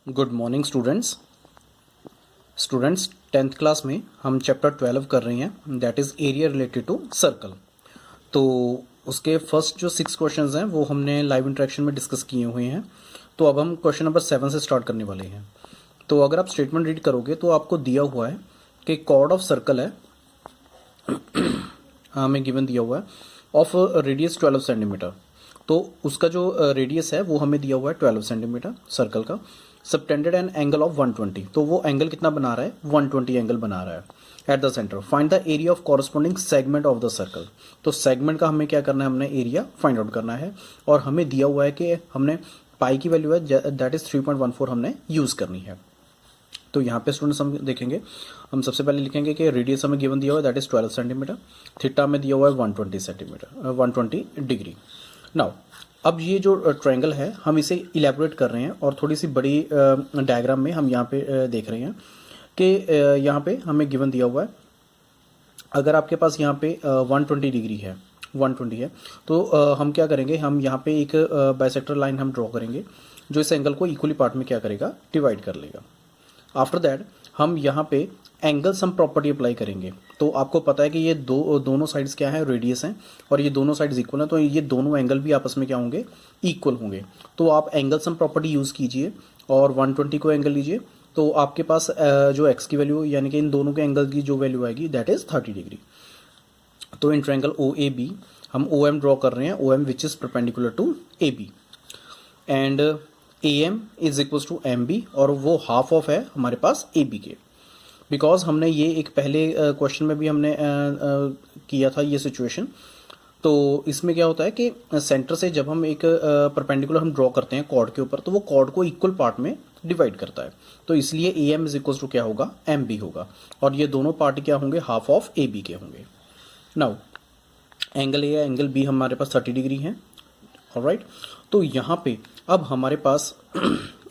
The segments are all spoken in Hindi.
Good morning students 10th class में हम चैप्टर 12 कर रहे हैं, that is area related to circle. तो उसके फर्स्ट जो 6 क्वेश्चंस हैं वो हमने लाइव इंटरेक्शन में डिस्कस किए हुए हैं। तो अब हम क्वेश्चन नंबर 7 से स्टार्ट करने वाले हैं। तो अगर आप स्टेटमेंट रीड करोगे तो आपको दिया हुआ है कि कॉर्ड ऑफ सर्कल है, हमें गिवन दिया हुआ है ऑफ रेडियस 12 सेंटीमीटर। तो उसका जो रेडियस है वो हमें दिया हुआ है 12 सेंटीमीटर सर्कल का। सबटेंडेड एन एंगल ऑफ 120, तो वो एंगल कितना बना रहा है? 120 एंगल बना रहा है at the centre. Find the area of corresponding segment of the circle. तो सेगमेंट का हमें क्या करना है? हमने एरिया फाइंड आउट करना है और हमें दिया हुआ है कि हमने पाई की वैल्यू है दैट इज 3.14 हमने यूज करनी है। तो यहाँ पे स्टूडेंट्स हम देखेंगे, हम सबसे पहले लिखेंगे कि रेडियस हमें गिवन दिया हुआ है दैट इज 12 सेंटीमीटर, थीटा में दिया हुआ है 120 सेंटीमीटर 120 डिग्री। नाउ अब ये जो ट्रायंगल है हम इसे इलेबोरेट कर रहे हैं और थोड़ी सी बड़ी डायग्राम में हम यहाँ पे देख रहे हैं कि यहाँ पे हमें गिवन दिया हुआ है, अगर आपके पास यहाँ पे 120 डिग्री है 120 है तो हम क्या करेंगे, हम यहाँ पे एक बाइसेक्टर लाइन हम ड्रॉ करेंगे जो इस एंगल को इक्वली पार्ट में क्या करेगा? डिवाइड कर लेगा। आफ्टर दैट हम यहाँ पे एंगल सम प्रॉपर्टी अप्लाई करेंगे। तो आपको पता है कि ये दोनों साइड्स क्या है? रेडियस हैं और ये दोनों साइड्स इक्वल हैं, तो ये दोनों एंगल भी आपस में क्या होंगे? इक्वल होंगे। तो आप एंगल सम प्रॉपर्टी यूज़ कीजिए और 120 को एंगल लीजिए, तो आपके पास जो एक्स की वैल्यू यानी कि इन दोनों के एंगल की जो वैल्यू आएगी दैट इज 30 डिग्री। तो in triangle O A B हम ओ एम ड्रॉ कर रहे हैं, O M which is perpendicular to A B and A M is equal to M B, और वो हाफ ऑफ है हमारे पास ए बी के। बिकॉज हमने ये एक पहले क्वेश्चन में भी हमने किया था ये सिचुएशन। तो इसमें क्या होता है कि सेंटर से जब हम एक परपेंडिकुलर हम ड्रॉ करते हैं कॉर्ड के ऊपर, तो वो कॉर्ड को इक्वल पार्ट में डिवाइड करता है। तो इसलिए A M is equal to क्या होगा? एम बी होगा, और ये दोनों पार्ट क्या होंगे? हाफ ऑफ ए बी के होंगे। नाउ एंगल ए या एंगल बी हमारे पास 30 डिग्री है, ऑलराइट। तो यहाँ पे अब हमारे पास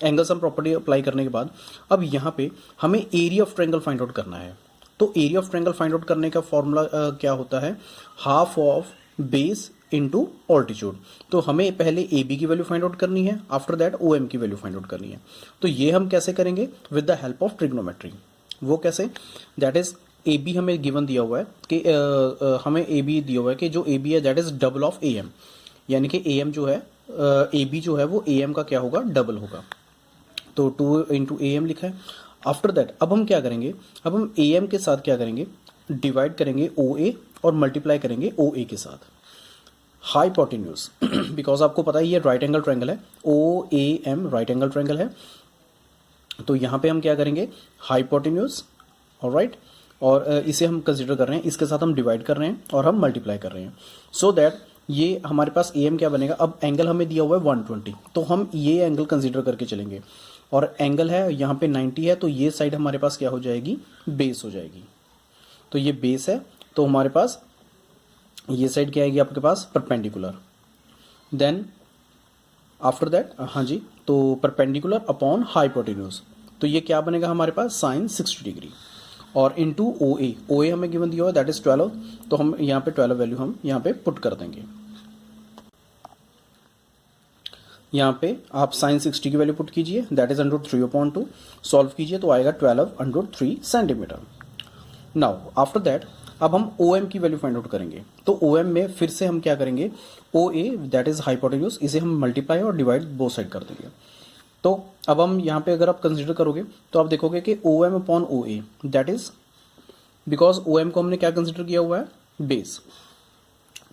एंगल सम प्रॉपर्टी अप्लाई करने के बाद अब यहाँ पे हमें area of triangle find out करना है। तो area of triangle find out करने का फॉर्मूला क्या होता है? Half of base into altitude. तो हमें पहले ए बी की वैल्यू फाइंड आउट करनी है, आफ्टर दैट ओ एम की वैल्यू फाइंड आउट करनी है। तो ये हम कैसे करेंगे? With the help of trigonometry. वो कैसे? दैट इज ए बी हमें गिवन दिया हुआ है कि हमें ए बी दिया हुआ है कि जो ए बी है that is double of A M, यानी कि ए एम जो है ए बी जो है वो ए एम का क्या होगा? डबल होगा। तो 2 इंटू ए एम लिखा है। आफ्टर दैट अब हम क्या करेंगे? अब हम ए एम के साथ क्या करेंगे? डिवाइड करेंगे ओ ए और मल्टीप्लाई करेंगे ओ ए के साथ हाइपोटेन्यूज। बिकॉज आपको पता है ये राइट एंगल ट्रायंगल है, O A M right angle triangle है। तो यहाँ पे हम क्या करेंगे? हाइपोटेन्यूज, ऑलराइट, और इसे हम कंसिडर कर रहे हैं, इसके साथ हम डिवाइड कर रहे हैं और हम मल्टीप्लाई कर रहे हैं। सो दैट ये हमारे पास ए एम क्या बनेगा? अब एंगल हमें दिया हुआ है 120, तो हम ये एंगल कंसिडर करके चलेंगे, और एंगल है यहाँ पे 90 है, तो ये साइड हमारे पास क्या हो जाएगी? बेस हो जाएगी। तो ये बेस है, तो हमारे पास ये साइड क्या आएगी आपके पास? परपेंडिकुलर। देन आफ्टर दैट हाँ जी, तो परपेंडिकुलर अपॉन हाइपोटेन्यूज, तो ये क्या बनेगा हमारे पास? Sine 60 degree. और इंटू ओ ए हमें गिवन दिया हुआ है दैट इज 12, तो हम यहाँ पे 12 वैल्यू हम यहाँ पे पुट कर देंगे। यहाँ पे आप साइन 60 की वैल्यू पुट कीजिए दैट इज √3/2, सॉल्व कीजिए तो आएगा 12/3 सेंटीमीटर। नाउ आफ्टर दैट अब हम ओ एम की वैल्यू फाइंड आउट करेंगे। तो ओ एम में फिर से हम क्या करेंगे? ओ ए दैट इज हाइपोटेन्यूज, इसे हम मल्टीप्लाई और डिवाइड बोथ साइड कर देंगे। तो अब हम यहाँ पे अगर आप कंसिडर करोगे तो आप देखोगे कि O M upon O A that is, because O M को हमने क्या कंसिडर किया हुआ है? बेस।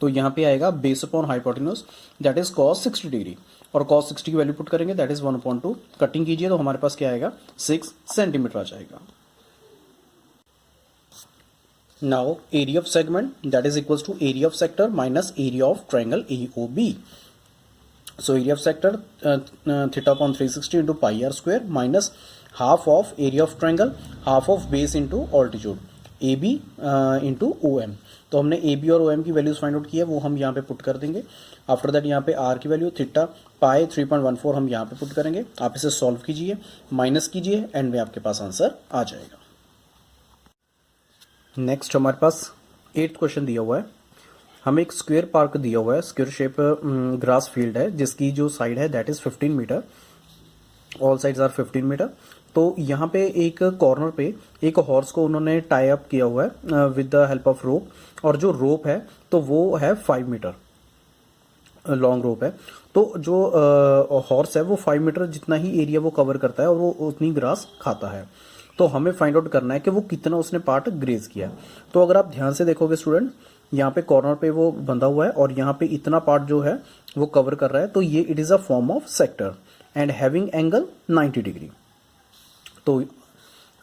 तो यहाँ पे आएगा base upon hypotenuse that is cos 60 degree, और cos 60 की वैल्यू पुट करेंगे दैट इज 1/2, कटिंग कीजिए तो हमारे पास क्या आएगा? 6 सेंटीमीटर आ जाएगा। Now area of segment that is equals to area of sector minus area of triangle AOB। So area of sector theta upon 360 into pi r square minus half of area of triangle, half of base into altitude AB into OM। तो हमने AB और OM की वैल्यूज फाइंड आउट की है, वो हम यहाँ पे पुट कर देंगे। आफ्टर दैट यहाँ पे R की वैल्यू थीटा पाई 3.14 हम यहाँ पे पुट करेंगे। आप इसे सॉल्व कीजिए, माइनस कीजिए, एंड में आपके पास आंसर आ जाएगा। नेक्स्ट हमारे पास 8th क्वेश्चन दिया हुआ है, हमें एक स्क्वायर पार्क दिया हुआ है, स्क्वायर शेप ग्रास फील्ड है जिसकी जो साइड है that is 15 metre all sides are 15 metre. तो यहाँ पे एक कॉर्नर पे एक हॉर्स को उन्होंने टाई अप किया हुआ है with the help of rope, और जो रोप है तो वो है 5 मीटर लॉन्ग रोप है। तो जो हॉर्स है वो 5 मीटर जितना ही एरिया वो कवर करता है और वो उतनी ग्रास खाता है। तो हमें फाइंड आउट करना है कि वो कितना उसने पार्ट ग्रेज किया। तो अगर आप ध्यान से देखोगे स्टूडेंट, यहाँ पे कॉर्नर पे वो बंधा हुआ है और यहाँ पे इतना पार्ट जो है वो कवर कर रहा है, तो ये it is a form of sector and having angle 90 degree. तो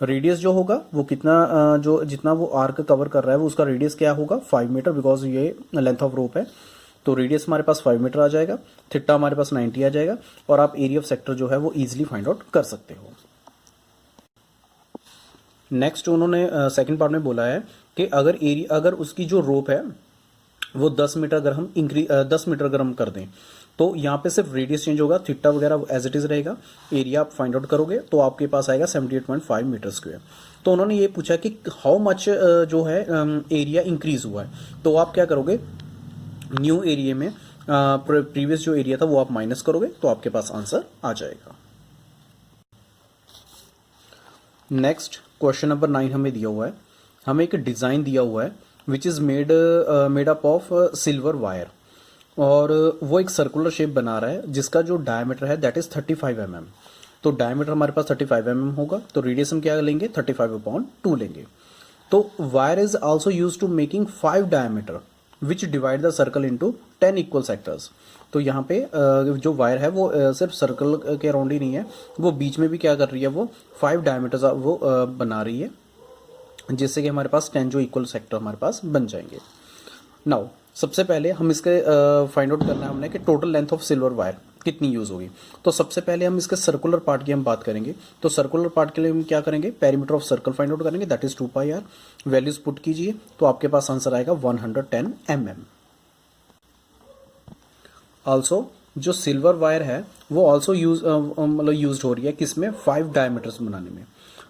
रेडियस जो होगा वो कितना, जो जितना वो आर्क कवर कर रहा है वो उसका रेडियस क्या होगा 5 मीटर, बिकॉज ये लेंथ ऑफ रोप है। तो रेडियस हमारे पास 5 मीटर आ जाएगा, थीटा हमारे पास 90 आ जाएगा, और आप एरिया ऑफ सेक्टर जो है वो इजीली फाइंड आउट कर सकते हो। नेक्स्ट उन्होंने सेकंड पार्ट में बोला है कि अगर उसकी जो रोप है वो 10 मीटर अगर हम 10 मीटर अगर हम कर दें, तो यहाँ पे सिर्फ रेडियस चेंज होगा, थीटा वगैरह एज इट इज रहेगा। एरिया आप फाइंड आउट करोगे तो आपके पास आएगा 78.5 मीटर स्क्वायर। तो उन्होंने ये पूछा कि हाउ मच जो है एरिया इंक्रीज हुआ है। तो आप क्या करोगे, न्यू एरिया में प्रीवियस जो एरिया था वो आप माइनस करोगे तो आपके पास आंसर आ जाएगा। नेक्स्ट क्वेश्चन नंबर 9 हमें दिया हुआ है, हमें एक डिजाइन दिया हुआ है which is made up of silver wire, और वो एक सर्कुलर शेप बना रहा है जिसका जो डायमीटर है दैट इज 35 mm। तो डायमीटर हमारे पास 35 mm होगा, तो रेडियस हम क्या लेंगे 35/2 लेंगे। तो wire is also use to making 5 diameter which divide the circle into 10 equal sectors. तो यहाँ पे जो वायर है वो सिर्फ सर्कल के अराउंड ही नहीं है, वो बीच में भी क्या कर रही है, वो 5 डायमीटर्स वो बना रही है, जिससे कि हमारे पास 10 जो इक्वल सेक्टर हमारे पास बन जाएंगे। नाउ सबसे पहले हम इसके फाइंड आउट करना है हमने कि total length of silver wire कितनी यूज होगी। तो सबसे पहले हम इसके सर्कुलर पार्ट की हम बात करेंगे। तो सर्कुलर पार्ट के लिए हम क्या करेंगे, perimeter of circle find out करेंगे, that is 2πr। Values put कीजिए तो आपके पास आंसर आएगा 110 mm। ऑल्सो जो सिल्वर वायर है वो ऑल्सो यूज हो रही है किसमें, 5 डायमीटर्स बनाने में।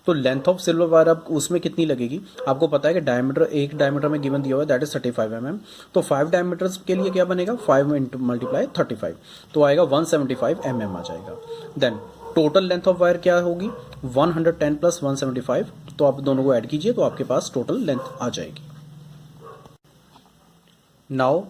तो लेंथ ऑफ सिल्वर वायर अब उसमें कितनी लगेगी, आपको पता है कि डायमीटर एक डायमीटर में गिवन दिया हुआ है दैट इज 35 mm। तो 5 डायमीटर्स के लिए क्या बनेगा, 5 इंटू मल्टीप्लाई 35, तो आएगा 175 mm आ जाएगा। Then total length of wire क्या होगी 110 प्लस 175, तो आप दोनों को ऐड कीजिए तो आपके पास टोटल लेंथ आ जाएगी। नाउ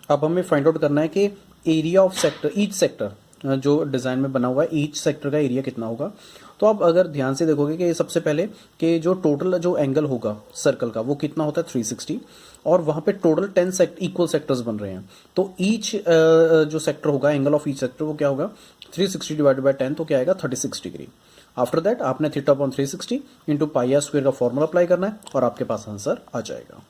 अब हमें फाइंड आउट करना है कि area of sector, each sector जो डिजाइन में बना हुआ है ईच सेक्टर का एरिया कितना होगा। तो आप अगर ध्यान से देखोगे कि सबसे पहले कि जो टोटल जो एंगल होगा सर्कल का वो कितना होता है 360, और वहां पे टोटल 10 इक्वल सेक्टर्स बन रहे हैं। तो ईच जो सेक्टर होगा, एंगल ऑफ ईच सेक्टर वो क्या होगा 360 डिवाइडेड बाय 10, तो क्या आएगा 36 डिग्री। आफ्टर दैट आपने theta upon 360 into pi r square का फॉर्मूला अप्लाई करना है और आपके पास आंसर आ जाएगा।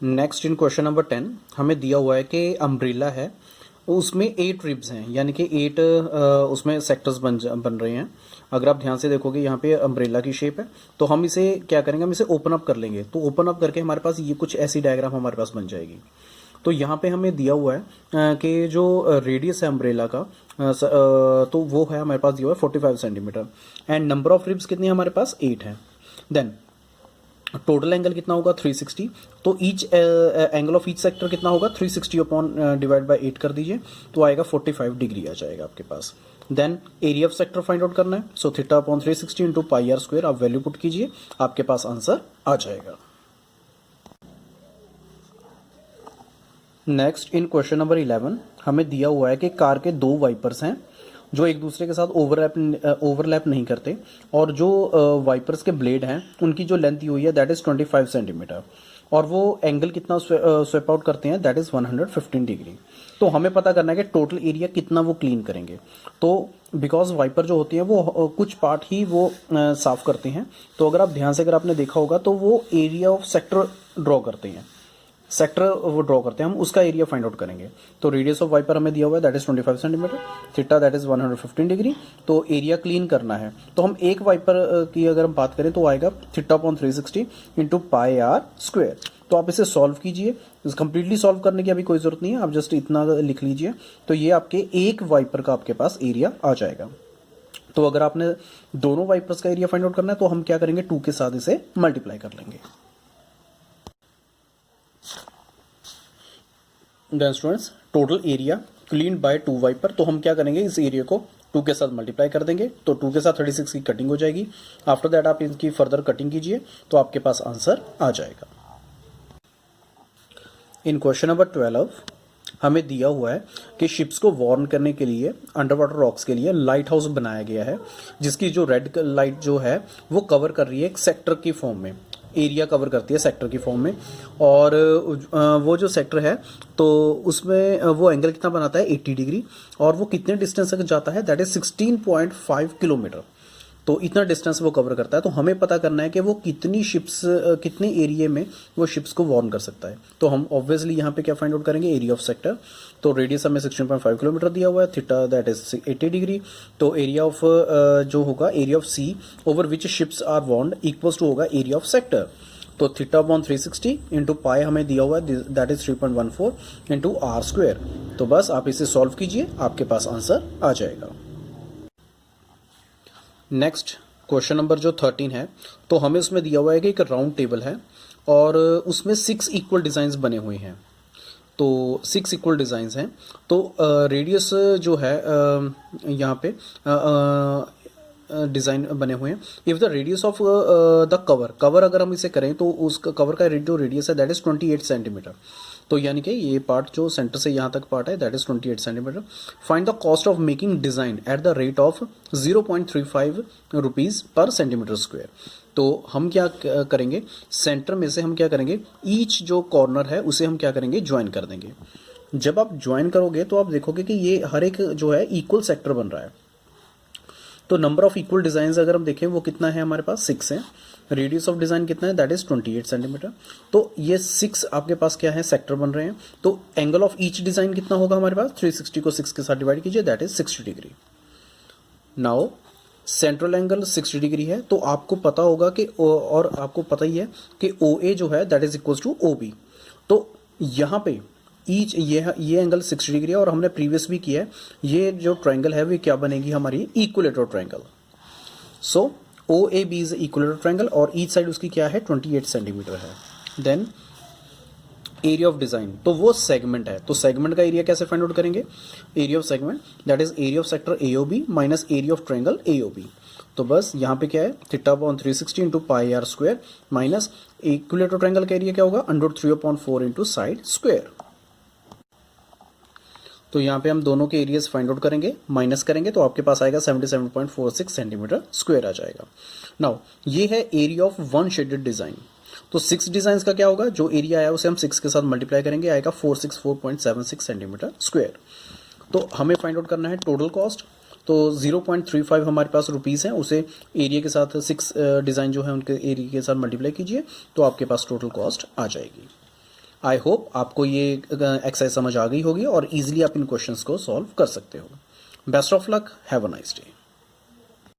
नेक्स्ट इन क्वेश्चन नंबर 10 हमें दिया हुआ है कि अम्ब्रेला है, उसमें 8 रिब्स हैं, यानी कि 8 उसमें सेक्टर्स बन रहे हैं। अगर आप ध्यान से देखोगे यहाँ पे अम्ब्रेला की शेप है, तो हम इसे क्या करेंगे, हम इसे ओपन अप कर लेंगे। तो ओपन अप करके हमारे पास ये कुछ ऐसी डायग्राम हमारे पास बन जाएगी। तो यहाँ पे हमें दिया हुआ है कि जो रेडियस है अम्ब्रेला का तो वो है हमारे पास दिया हुआ है 45 centimetre, and number of ribs कितनी है हमारे पास 8 है। देन टोटल एंगल कितना होगा 360, तो each angle of each sector कितना होगा 360 अपॉन डिवाइड बाय 8 कर दीजिए तो आएगा 45 डिग्री आ जाएगा आपके पास। Then area of sector find out करना है, so theta upon 360 into pi r square, आप वैल्यू पुट कीजिए आपके पास आंसर आ जाएगा। नेक्स्ट इन क्वेश्चन नंबर 11 हमें दिया हुआ है कि कार के 2 वाइपर्स हैं जो एक दूसरे के साथ ओवरलैप नहीं करते, और जो वाइपर्स के ब्लेड हैं उनकी जो लेंथ दी हुई है दैट इज 25 सेंटीमीटर, और वो एंगल कितना स्वेप आउट करते हैं दैट इज 115 डिग्री। तो हमें पता करना है कि टोटल एरिया कितना वो क्लीन करेंगे। तो बिकॉज वाइपर जो होती है वो कुछ पार्ट ही वो साफ करते हैं, तो अगर आप ध्यान से अगर आपने देखा होगा तो वो एरिया ऑफ सेक्टर ड्रॉ करते हैं, सेक्टर वो ड्रॉ करते हैं, हम उसका एरिया फाइंड आउट करेंगे। तो रेडियस ऑफ वाइपर हमें दिया हुआ है that is 25 centimetre, theta that is 115 degree, तो एरिया क्लीन करना है। तो हम एक वाइपर की अगर हम बात करें तो आएगा theta upon 360 into pi r square. तो आप इसे सॉल्व कीजिए, कंप्लीटली सॉल्व करने की अभी कोई जरूरत नहीं है, आप जस्ट इतना लिख लीजिए तो ये आपके एक वाइपर का आपके पास एरिया आ जाएगा। तो अगर आपने दोनों वाइपर्स का एरिया फाइंड आउट करना है तो हम क्या करेंगे 2 के साथ इसे मल्टीप्लाई कर लेंगे। Then students total area clean by 2 wiper, तो हम क्या करेंगे, इस एरिया को 2 के साथ मल्टीप्लाई कर देंगे, तो 2 के साथ 36 की कटिंग हो जाएगी। आफ्टर दैट आप इनकी फर्दर कटिंग कीजिए तो आपके पास आंसर आ जाएगा। इन क्वेश्चन नंबर 12 हमें दिया हुआ है कि शिप्स को वार्न करने के लिए अंडर वाटर रॉक्स के लिए लाइट हाउस बनाया गया है, जिसकी जो रेड लाइट जो है वो कवर कर रही है एक सेक्टर की फॉर्म में, एरिया कवर करती है सेक्टर की फॉर्म में। और वो जो सेक्टर है तो उसमें वो एंगल कितना बनाता है 80 डिग्री, और वो कितने डिस्टेंस तक जाता है, दैट इज 16.5 किलोमीटर। तो इतना डिस्टेंस वो कवर करता है। तो हमें पता करना है कि वो कितनी शिप्स, कितने एरिया में वो शिप्स को वार्न कर सकता है। तो हम ऑब्वियसली यहाँ पे क्या फाइंड आउट करेंगे, एरिया ऑफ सेक्टर। तो रेडियस हमें 16.5 किलोमीटर दिया हुआ है, थीटा दैट इज 80 डिग्री। तो एरिया ऑफ जो होगा, area of sea over which ships are warned equals to होगा एरिया ऑफ सेक्टर। तो थीटा अपॉन 360 इंटू पाई हमें दिया हुआ है, that is 3.14 into r square. तो बस आप इसे सॉल्व कीजिए, आपके पास आंसर आ जाएगा। नेक्स्ट क्वेश्चन नंबर जो 13 है, तो हमें उसमें दिया हुआ है कि एक राउंड टेबल है और उसमें 6 इक्वल डिज़ाइंस बने हुए हैं। तो 6 इक्वल डिज़ाइंस हैं। तो रेडियस जो है यहाँ पे डिज़ाइन बने हुए हैं। If the radius of the cover अगर हम इसे करें तो उस कवर का जो रेडियस है दैट इज़ 28 सेंटीमीटर। तो यानी कि ये पार्ट जो सेंटर से यहाँ तक पार्ट है that is 28 centimetre. Find the cost of making design at the rate of 0.35 rupees per centimetre square. तो हम क्या करेंगे, सेंटर में से हम क्या करेंगे, ईच जो कॉर्नर है उसे हम क्या करेंगे, ज्वाइन कर देंगे। जब आप ज्वाइन करोगे तो आप देखोगे कि ये हर एक जो है इक्वल सेक्टर बन रहा है। तो नंबर ऑफ इक्वल डिजाइन अगर हम देखें वो कितना है, हमारे पास 6 है। रेडियस ऑफ डिजाइन कितना है, दैट इज 28 सेंटीमीटर। तो ये 6 आपके पास क्या है, सेक्टर बन रहे हैं। तो एंगल ऑफ ईच डिजाइन कितना होगा हमारे पास, 360 को 6 के साथ डिवाइड कीजिए, that is 60 degree. Now central angle 60 degree है, तो आपको पता होगा कि और आपको पता ही है कि OA जो है that is equal to OB। तो यहाँ पे ईच ये एंगल 60 डिग्री है और हमने प्रीवियस भी किया है, ये जो ट्रायंगल है वो क्या बनेगी हमारी, equilateral triangle. So OAB is equilateral triangle और ईच साइड उसकी क्या है, 28 सेंटीमीटर है। देन एरिया ऑफ डिजाइन, तो वो सेगमेंट है, तो सेगमेंट का एरिया कैसे फाइंड आउट करेंगे, area of segment that is area of sector AOB minus area of triangle AOB। तो बस यहाँ पे क्या है, theta upon 360 into pi r square minus equilateral triangle का एरिया क्या होगा, √3/4 इंटू साइड स्क्वायर। तो यहाँ पे हम दोनों के एरियाज फाइंड आउट करेंगे, माइनस करेंगे तो आपके पास आएगा 77.46 सेंटीमीटर स्क्वायर आ जाएगा। नाउ ये है area of one shaded design. तो 6 डिजाइन का क्या होगा, जो एरिया आया उसे हम 6 के साथ मल्टीप्लाई करेंगे, आएगा 464.76 सेंटीमीटर स्क्वायर। तो हमें फाइंड आउट करना है टोटल कॉस्ट। तो 0.35 हमारे पास रुपीज़ हैं, उसे एरिया के साथ 6 डिज़ाइन जो है उनके एरिया के साथ मल्टीप्लाई कीजिए तो आपके पास टोटल कॉस्ट आ जाएगी। आई होप आपको ये एक्सरसाइज समझ आ गई होगी और इजीली आप इन क्वेश्चंस को सॉल्व कर सकते हो। Best of luck, have a nice day.